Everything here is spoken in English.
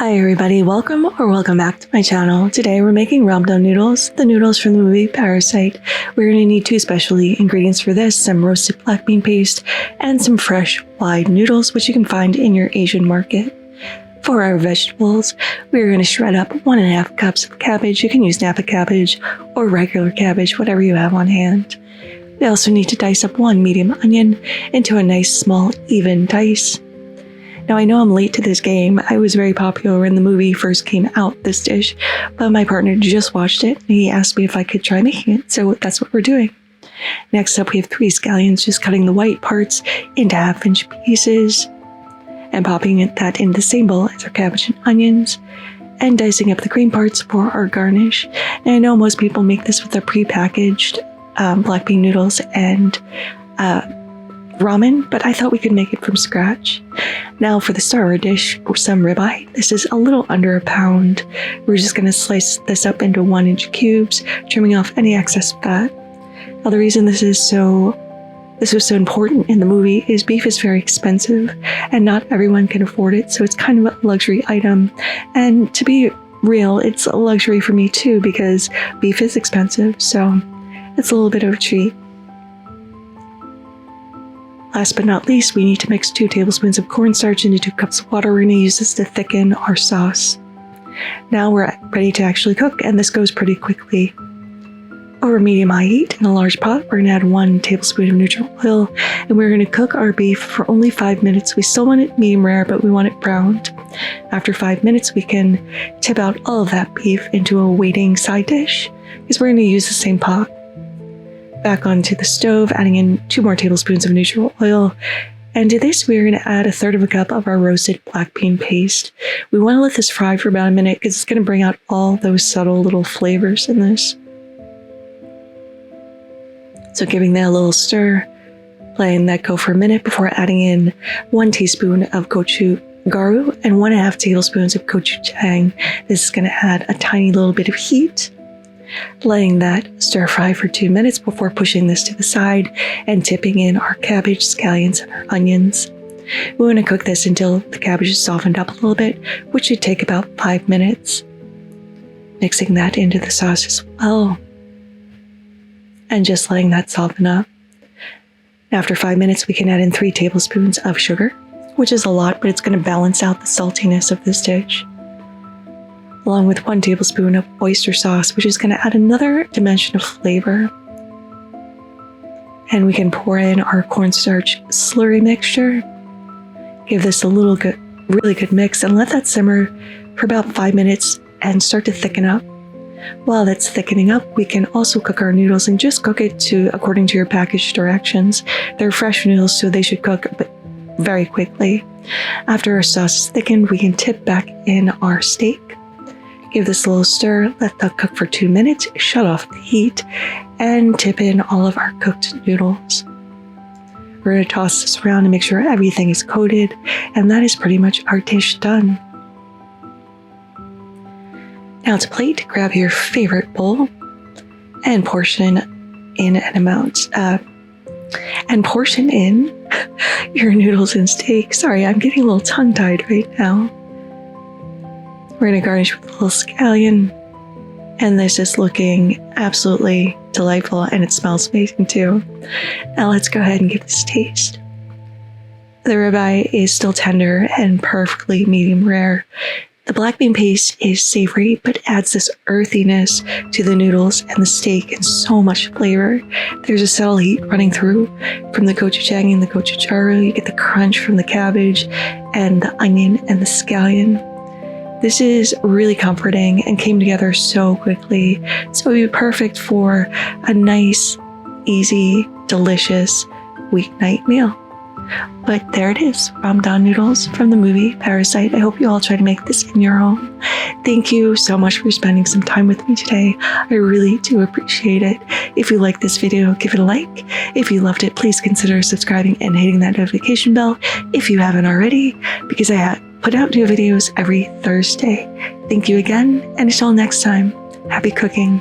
Hi everybody, welcome back to my channel. Today we're making Don Noodles, the noodles from the movie Parasite. We're going to need two specialty ingredients for this, some roasted black bean paste and some fresh wide noodles, which you can find in your Asian market. For our vegetables, we're going to shred up 1.5 cups of cabbage. You can use Napa cabbage or regular cabbage, whatever you have on hand. We also need to dice up 1 medium onion into a nice small even dice. Now I know I'm late to this game. I was very popular when the movie first came out, this dish, but my partner just watched it and he asked me if I could try making it, so that's what we're doing. Next up we have 3 scallions, just cutting the white parts into 1/2-inch pieces and popping that in the same bowl as our cabbage and onions and dicing up the green parts for our garnish. And I know most people make this with their pre-packaged black bean noodles and ramen, but I thought we could make it from scratch. Now for the star of our dish, some ribeye. This is a little under 1 pound. We're just going to slice this up into 1-inch cubes, trimming off any excess fat. Now the reason this was so important in the movie is beef is very expensive and not everyone can afford it, so it's kind of a luxury item. And to be real, it's a luxury for me too because beef is expensive, so it's a little bit of a treat. Last but not least, we need to mix 2 tablespoons of cornstarch into 2 cups of water. We're going to use this to thicken our sauce. Now we're ready to actually cook, and this goes pretty quickly. Over medium-high heat in a large pot, we're going to add 1 tablespoon of neutral oil, and we're going to cook our beef for only 5 minutes. We still want it medium rare, but we want it browned. After 5 minutes, we can tip out all of that beef into a waiting side dish, because we're going to use the same pot. Back onto the stove, adding in 2 more tablespoons of neutral oil. And to this, we're going to add 1/3 cup of our roasted black bean paste. We want to let this fry for about a minute because it's going to bring out all those subtle little flavors in this. So giving that a little stir, letting that go for a minute before adding in 1 teaspoon of gochugaru and 1.5 tablespoons of gochujang. This is going to add a tiny little bit of heat. Letting that stir fry for 2 minutes before pushing this to the side and tipping in our cabbage, scallions, and our onions. We want to cook this until the cabbage is softened up a little bit, which should take about 5 minutes. Mixing that into the sauce as well. And just letting that soften up. After 5 minutes, we can add in 3 tablespoons of sugar, which is a lot, but it's going to balance out the saltiness of this dish, along with 1 tablespoon of oyster sauce, which is going to add another dimension of flavor. And we can pour in our cornstarch slurry mixture. Give this a really good mix and let that simmer for about 5 minutes and start to thicken up. While that's thickening up, we can also cook our noodles and just cook it according to your package directions. They're fresh noodles, so they should cook very quickly. After our sauce is thickened, we can tip back in our steak. Give this a little stir, let that cook for 2 minutes, shut off the heat, and tip in all of our cooked noodles. We're going to toss this around and make sure everything is coated, and that is pretty much our dish done. Now to plate, grab your favorite bowl and portion in your noodles and steak. Sorry, I'm getting a little tongue-tied right now. We're going to garnish with a little scallion, and this is looking absolutely delightful, and it smells amazing too. Now let's go ahead and give this a taste. The ribeye is still tender and perfectly medium rare. The black bean paste is savory, but adds this earthiness to the noodles and the steak and so much flavor. There's a subtle heat running through from the gochujang and the gochugaru. You get the crunch from the cabbage and the onion and the scallion. This is really comforting and came together so quickly, so it would be perfect for a nice, easy, delicious weeknight meal. But there it is, Don Noodles from the movie Parasite. I hope you all try to make this in your home. Thank you so much for spending some time with me today. I really do appreciate it. If you liked this video, give it a like. If you loved it, please consider subscribing and hitting that notification bell if you haven't already, because I put out new videos every Thursday. Thank you again, and until next time, happy cooking.